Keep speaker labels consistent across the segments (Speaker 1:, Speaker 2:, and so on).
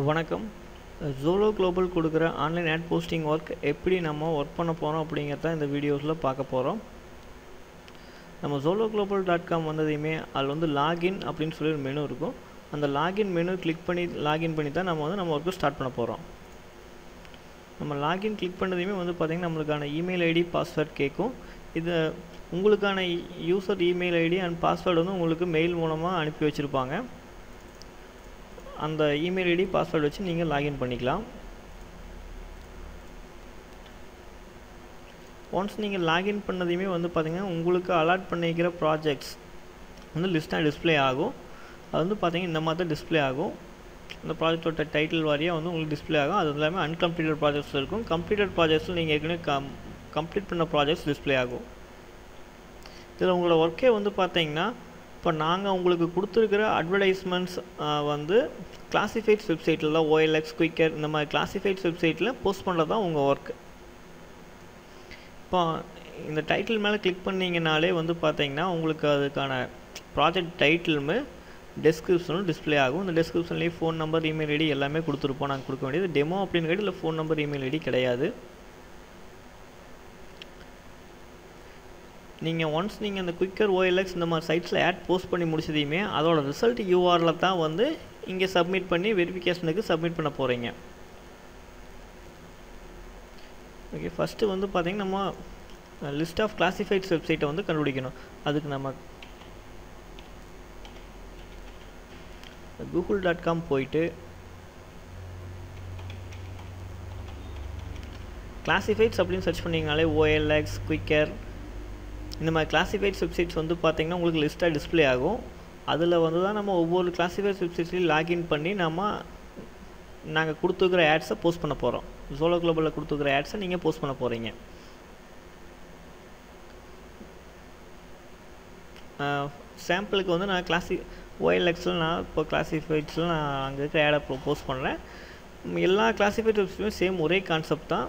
Speaker 1: வணக்கம். ஜோலோ குளோபல் கொடுக்குற online add posting work எப்படி நம்ம ஒர்க் பண்ண போகிறோம் அப்படிங்கிறத இந்த வீடியோஸில் பார்க்க போகிறோம். நம்ம zologlobal.com வந்ததையுமே அதில் வந்து லாகின் அப்படின்னு சொல்லி ஒரு மெனு இருக்கும். அந்த லாகின் மெனு கிளிக் பண்ணி லாகின் பண்ணி தான் நம்ம ஒர்க்கு ஸ்டார்ட் பண்ண போகிறோம். நம்ம லாகின் கிளிக் பண்ணதையுமே வந்து பார்த்திங்கன்னா நம்மளுக்கான இமெயில் ஐடி பாஸ்வேர்ட் கேட்கும். இது உங்களுக்கான user email ID and password வந்து உங்களுக்கு மெயில் மூலமாக அனுப்பி வச்சுருப்பாங்க. அந்த இமெயில் ஐடி பாஸ்வேர்டு வச்சு நீங்கள் லாகின் பண்ணிக்கலாம். ஒன்ஸ் நீங்கள் லாகின் பண்ணதையுமே வந்து பார்த்திங்கன்னா உங்களுக்கு அலாட் பண்ணிக்கிற ப்ராஜெக்ட்ஸ் வந்து லிஸ்ட்டாக டிஸ்பிளே ஆகும். அது வந்து பார்த்திங்கன்னா இந்த மாதிரி தான் டிஸ்பிளே ஆகும். இந்த ப்ராஜெக்டோட டைட்டில் வாரியாக வந்து உங்களுக்கு டிஸ்பிளே ஆகும். அது எல்லாமே அன்கம்ப்ளீட்டட் ப்ராஜெக்ட்ஸ் இருக்கும். கம்ப்ளீட்டட் ப்ராஜெக்ட்ஸில் நீங்கள் ஏற்கனவே கம்ப்ளீட் பண்ண ப்ராஜெக்ட்ஸ் டிஸ்பிளே ஆகும். இதில் உங்களோட ஒர்க்கே வந்து பார்த்திங்கன்னா இப்போ நாங்கள் உங்களுக்கு கொடுத்துருக்கிற அட்வர்டைஸ்மெண்ட்ஸ் வந்து கிளாசிஃபைட்ஸ் வெப்சைட்டில் தான் OLX, குயிக்கர் இந்த மாதிரி கிளாசிஃபைட்ஸ் வெப்சைட்டில் போஸ்ட் பண்ணுறது தான் உங்கள் ஒர்க். இப்போ இந்த டைட்டில் மேலே கிளிக் பண்ணிங்கனாலே வந்து பார்த்தீங்கன்னா உங்களுக்கு அதுக்கான ப்ராஜெக்ட் டைட்டிலுமே டெஸ்கிரிப்ஷனும் டிஸ்பிளே ஆகும். இந்த டெஸ்கிரிப்ஷன்லேயே ஃபோன் நம்பர், இமெயில் ஐடி எல்லாமே கொடுத்துருப்போம். நாங்கள் கொடுக்க வேண்டியது டெமோ அப்படின்னு கேட்டு இல்லை ஃபோன் நம்பர், இமெயில் ஐடி கிடையாது. நீங்கள் ஒன்ஸ் நீங்கள் அந்த குயிக்கர், OLX இந்த மாதிரி சைட்ஸில் ஆட் போஸ்ட் பண்ணி முடிச்சதையுமே அதோட ரிசல்ட் URL தான் வந்து இங்கே சப்மிட் பண்ணி வெரிஃபிகேஷனுக்கு சப்மிட் பண்ண போகிறீங்க. ஓகே, ஃபஸ்ட்டு வந்து பார்த்திங்கன்னா நம்ம லிஸ்ட் ஆஃப் கிளாசிஃபைட்ஸ் வெப்சைட்டை வந்து கண்டுபிடிக்கணும். அதுக்கு நம்ம google.com போயிட்டு கிளாசிஃபைட்ஸ் அப்படின்னு சர்ச் பண்ணிங்கனாலே OLX, குயிக்கர் இந்த மாதிரி கிளாசிஃபைட்ஸ் வெப்சைட்ஸ் வந்து பார்த்திங்கன்னா உங்களுக்கு லிஸ்ட்டாக டிஸ்பிளே ஆகும். அதில் வந்து தான் நம்ம ஒவ்வொரு கிளாசிஃபைட்ஸ் வெப்சைட்ஸ்லையும் லாகின் பண்ணி நாங்கள் கொடுத்துருக்குற ஆட்ஸை போஸ்ட் பண்ண போகிறோம். ஜோலோ குளோபலில் கொடுத்துருக்குற ஆட்ஸை நீங்கள் போஸ்ட் பண்ண போகிறீங்க. சாம்பிளுக்கு வந்து நான் OLXில் நான் இப்போ கிளாசிஃபைட்ஸில் நான் அங்கே இருக்கிற ஆடை போஸ்ட் பண்ணுறேன். எல்லா கிளாசிஃபைட் வெப்சைட்ஸுமே சேம் ஒரே கான்செப்ட் தான்.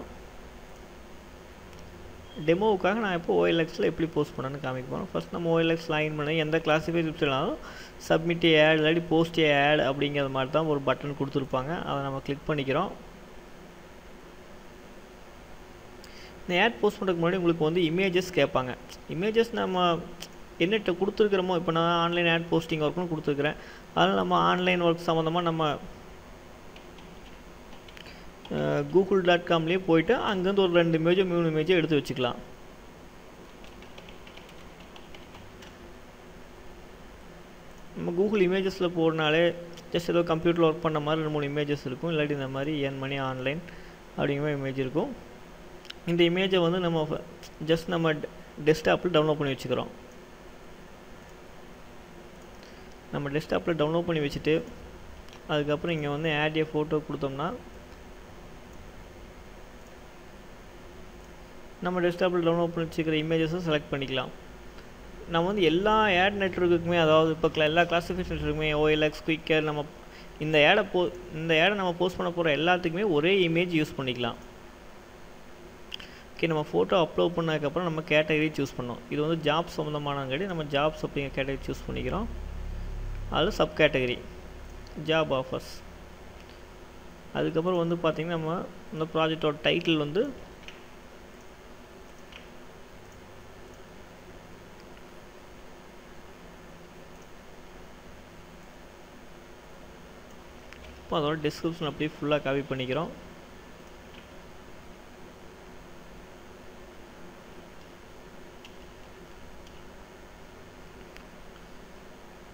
Speaker 1: டெமோவுக்காக நான் இப்போ OLXில் எப்படி போஸ்ட் பண்ணேன்னு காமிக்க போகிறோம். ஃபஸ்ட் நம்ம OLX லாகின் பண்ணி எந்த கிளாசிஃபைட் வெப்சைட்னாலும் சப்மிட் ஆட் இல்லாட்டி போஸ்ட் ஆட் அப்படிங்கிற மாதிரி தான் ஒரு பட்டன் கொடுத்துருப்பாங்க. அதை நம்ம கிளிக் பண்ணிக்கிறோம். இந்த ஆட் போஸ்ட் பண்ணுறதுக்கு முன்னாடி உங்களுக்கு வந்து இமேஜஸ் கேட்பாங்க. இமேஜஸ் நம்ம என்னட்ட கொடுத்துருக்குறோமோ, இப்போ நான் ஆன்லைன் ஆட் போஸ்டிங் ஒர்க்னு கொடுத்துருக்குறேன். அதனால் நம்ம ஆன்லைன் ஒர்க் சம்மந்தமாக நம்ம google.comலேயே போய்ட்டு அங்கேருந்து ஒரு 2 இமேஜோ 3 இமேஜோ எடுத்து வச்சுக்கலாம். நம்ம கூகுள் இமேஜஸில் போகிறனாலே ஜஸ்ட் ஏதோ கம்ப்யூட்டரில் ஒர்க் பண்ண மாதிரி 2-3 இமேஜஸ் இருக்கும். இல்லாட்டி இந்த மாதிரி ஏர்ன் மணி ஆன்லைன் அப்படிங்கிற மாதிரி இமேஜ் இருக்கும். இந்த இமேஜை வந்து நம்ம டெஸ்க்டாப்பில் டவுன்லோட் பண்ணி வச்சுக்கிறோம். நம்ம டெஸ்க்டாப்பில் டவுன்லோட் பண்ணி வச்சுட்டு அதுக்கப்புறம் இங்கே வந்து ஆட் ஏ ஃபோட்டோ கொடுத்தோம்னா நம்ம டெஸ்க்டாப்பில் டவுன்லோட் பண்ணி வச்சுக்கிற இமேஜஸை செலக்ட் பண்ணிக்கலாம். நம்ம வந்து எல்லா ஆட் நெட்வொர்க்குமே, அதாவது இப்போ எல்லா கிளாசிஃபிகேஷன் நெட்வொர்க்குமே OLX, குயிக்கர் நம்ம இந்த ஆடை நம்ம போஸ்ட் பண்ண போகிற எல்லாத்துக்குமே ஒரே இமேஜ் யூஸ் பண்ணிக்கலாம். ஓகே, நம்ம ஃபோட்டோ அப்லோட் பண்ணதுக்கப்புறம் நம்ம கேட்டகரி சூஸ் பண்ணோம். இது வந்து ஜாப் சம்மந்தமானங்காட்டி நம்ம ஜாப்ஸ் அப்படிங்கிற கேட்டகரி சூஸ் பண்ணிக்கிறோம். அதில் சப் கேட்டகரி ஜாப் ஆஃபர்ஸ். அதுக்கப்புறம் வந்து பார்த்திங்கன்னா நம்ம இந்த ப்ராஜெக்டோட டைட்டில் வந்து அதோட டிஸ்கிரிப்ஷன் அப்படியே ஃபுல்லாக காப்பி பண்ணிக்கிறோம்.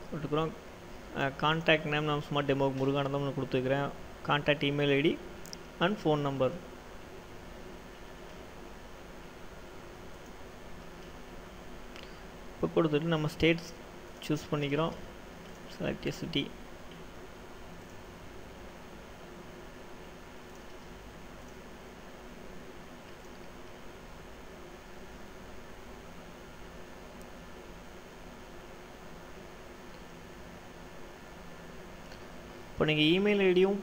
Speaker 1: கொடுத்துக்கிறோம். கான்டாக்ட் நேம் நான் சும்மா டெமோக்கு முருகானந்தம்னு கொடுத்துக்கிறேன். Contact email ID and phone number. இப்போ கொடுத்துட்டு நம்ம ஸ்டேட்ஸ் சூஸ் பண்ணிக்கிறோம். Select city. இப்போ நீங்கள் இமெயில் ஐடியும்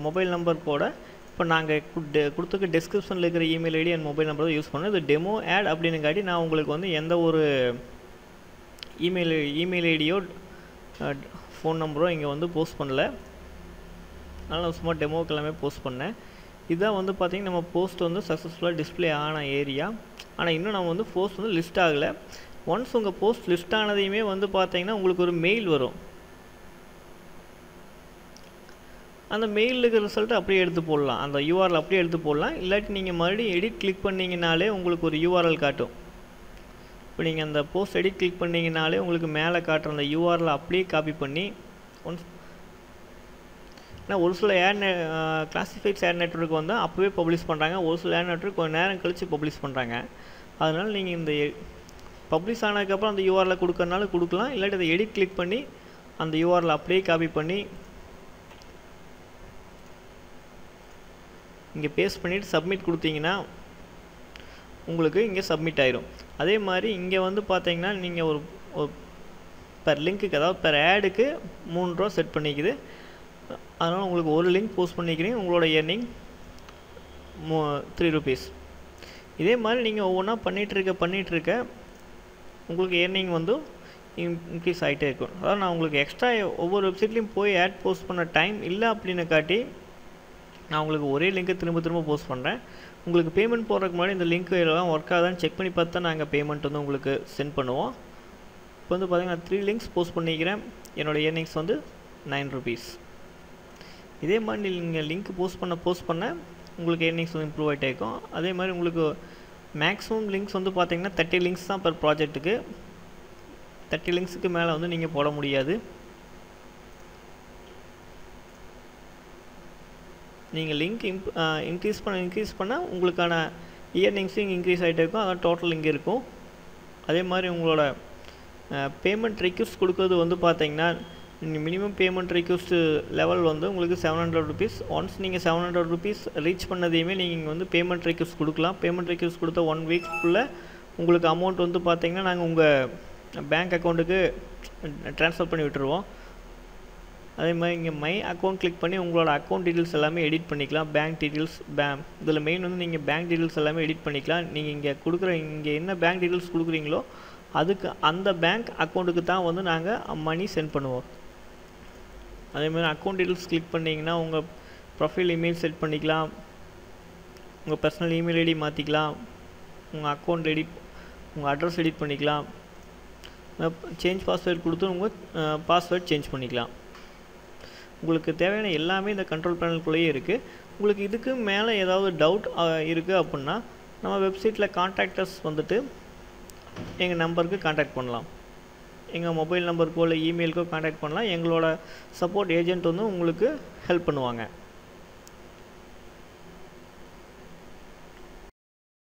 Speaker 1: மொபைல் நம்பர் போட இப்போ நாங்கள் கொடுத்துருக்க டெஸ்கிரிப்ஷனில் இருக்கிற email ID and mobile number தான் யூஸ் பண்ணோம். இது டெமோ ஆட் அப்படின்னுங்காட்டி நான் உங்களுக்கு வந்து எந்த ஒரு இமெயில் ஐடியோ ஃபோன் நம்பரும் இங்கே வந்து போஸ்ட் பண்ணல. அதனால் நான் சும்மா டெமோக்கு எல்லாமே போஸ்ட் பண்ணேன். இதுதான் வந்து பார்த்திங்கன்னா நம்ம போஸ்ட் வந்து சக்ஸஸ்ஃபுல்லாக டிஸ்பிளே ஆன ஏரியா. ஆனால் இன்னும் நம்ம வந்து போஸ்ட் வந்து லிஸ்ட் ஆகலை. ஒன்ஸ் உங்கள் போஸ்ட் லிஸ்ட் ஆனதையுமே வந்து பார்த்தீங்கன்னா உங்களுக்கு ஒரு மெயில் வரும். அந்த மெயிலில் இருக்கிற ரிசல்ட் அப்படியே எடுத்து போடலாம், அந்த யூஆர்எல் அப்படியே எடுத்து போடலாம். இல்லாட்டி நீங்கள் மறுபடியும் எடிட் கிளிக் பண்ணிங்கனாலே உங்களுக்கு ஒரு யூஆர்எல் காட்டும். இப்போ நீங்கள் அந்த போஸ்ட் எடிட் கிளிக் பண்ணிங்கனாலே உங்களுக்கு மேலே காட்டுற அந்த யூஆர்எல் அப்படியே காப்பி பண்ணி ஒன்ஸ் ஏன்னா ஒரு சில கிளாசிஃபைட்ஸ் ஆட் நெட்வொர்க் வந்து அப்போவே பப்ளிஷ் பண்ணுறாங்க, ஒரு சில ஆட் நெட்வொர்க் கொஞ்சம் நேரம் கழித்து பப்ளிஷ் பண்ணுறாங்க. அதனால் நீங்கள் இந்த பப்ளிஷ் ஆனதுக்கப்புறம் அந்த யூஆர்எல் கொடுக்கறனால கொடுக்கலாம், இல்லாட்டி அதை எடிட் கிளிக் பண்ணி அந்த யூஆர்எல் அப்படியே காப்பி பண்ணி இங்கே பேஸ்ட் பண்ணிவிட்டு சப்மிட் கொடுத்தீங்கன்னா உங்களுக்கு இங்கே சப்மிட் ஆயிரும். அதே மாதிரி இங்கே வந்து பார்த்தீங்கன்னா நீங்கள் ஒரு பெர் லிங்க்குக்கு, அதாவது பெர் ஆடுக்கு 3 ரூபா செட் பண்ணிக்குது. அதனால் உங்களுக்கு ஒரு லிங்க் போஸ்ட் பண்ணிக்கிறீங்க, உங்களோட earning 3 rupees. இதே மாதிரி நீங்கள் ஒவ்வொன்றா பண்ணிகிட்ருக்க உங்களுக்கு earning வந்து இன்க்ரீஸ் ஆகிட்டே இருக்கும். அதாவது நான் உங்களுக்கு எக்ஸ்ட்ரா ஒவ்வொரு வெப்சைட்லேயும் போய் ஆட் போஸ்ட் பண்ண டைம் இல்லை அப்படின்னு காட்டி நான் உங்களுக்கு ஒரே லிங்க்கை திரும்ப போஸ்ட் பண்ணுறேன். உங்களுக்கு பேமெண்ட் போடுறதுக்கு முன்னாடி இந்த லிங்க் எல்லாம் ஒர்க் ஆகுதான்னு செக் பண்ணி பார்த்து தான் நாங்கள் பேமெண்ட் வந்து உங்களுக்கு சென்ட் பண்ணுவோம். இப்போ வந்து பார்த்தீங்கன்னா 3 லிங்க்ஸ் போஸ்ட் பண்ணிக்கிறேன், என்னோடய earnings வந்து 9 rupees. இதே மாதிரி நீங்கள் லிங்க் போஸ்ட் பண்ண உங்களுக்கு earnings வந்து இம்ப்ரூவ் ஆகிட்டே இருக்கும். அதே மாதிரி உங்களுக்கு மேக்ஸிமம் லிங்க்ஸ் வந்து பார்த்தீங்கன்னா 30 லிங்க்ஸ் தான் பெர் ப்ராஜெக்ட்டுக்கு. 30 லிங்க்ஸுக்கு மேலே வந்து நீங்கள் போட முடியாது. நீங்கள் லிங்க் இன்க்ரீஸ் பண்ண உங்களுக்கான earningsம் இன்க்ரீஸ் ஆகிட்டே இருக்கும். அதான் டோட்டல் இங்கே இருக்கும். அதே மாதிரி உங்களோட பேமெண்ட் ரிக்வெஸ்ட் கொடுக்குறது வந்து பார்த்தீங்கன்னா மினிமம் பேமெண்ட் ரிக்வெஸ்ட் லெவல் வந்து உங்களுக்கு 700 rupees. ஒன்ஸ் நீங்கள் 700 rupees ரீச் பண்ணதையுமே நீங்கள் வந்து பேமெண்ட் ரிக்வெஸ்ட் கொடுக்கலாம். பேமெண்ட் ரிக்வெஸ்ட் கொடுத்த 1 வீக்குள்ளே உங்களுக்கு அமௌண்ட் வந்து பார்த்தீங்கன்னா நாங்கள் உங்கள் பேங்க் அக்கௌண்ட்டுக்கு ட்ரான்ஸ்ஃபர் பண்ணி விட்டுருவோம். அதே மாதிரி இங்கே மை அக்கௌண்ட் கிளிக் பண்ணி உங்களோட அக்கௌண்ட் டீட்டெயில்ஸ் எல்லாமே எடிட் பண்ணிக்கலாம். பேங்க் டீட்டெயில்ஸ் இதில் மெயின் வந்து நீங்கள் பேங்க் டீட்டெயில்ஸ் எல்லாமே எடிட் பண்ணிக்கலாம். நீங்கள் இங்கே என்ன பேங்க் டீட்டெயில்ஸ் கொடுக்குறீங்களோ அதுக்கு அந்த பேங்க் அக்கௌண்ட்டுக்கு தான் வந்து நாங்கள் மணி சென்ட் பண்ணுவோம். அதேமாதிரி அக்கௌண்ட் டீட்டெயில்ஸ் கிளிக் பண்ணிங்கன்னா உங்கள் ப்ரொஃபைல் இமெயில் செட் பண்ணிக்கலாம், உங்கள் பர்சனல் இமெயில் ஐடி மாற்றிக்கலாம், உங்கள் உங்கள் அட்ரஸ் எடிட் பண்ணிக்கலாம், சேஞ்ச் பாஸ்வேர்ட் கொடுத்து உங்கள் பாஸ்வேர்ட் சேஞ்ச் பண்ணிக்கலாம். உங்களுக்கு தேவையான எல்லாமே இந்த கண்ட்ரோல் பேனலுக்குள்ளேயே இருக்குது. உங்களுக்கு இதுக்கு மேலே ஏதாவது டவுட் இருக்குது அப்படின்னா நம்ம வெப்சைட்டில் கான்டாக்டர்ஸ் வந்துட்டு எங்கள் நம்பருக்கு கான்டாக்ட் பண்ணலாம். எங்கள் மொபைல் நம்பருக்கோ இல்லை இமெயிலுக்கோ கான்டாக்ட் பண்ணலாம். எங்களோட சப்போர்ட் ஏஜென்ட் வந்து உங்களுக்கு ஹெல்ப் பண்ணுவாங்க.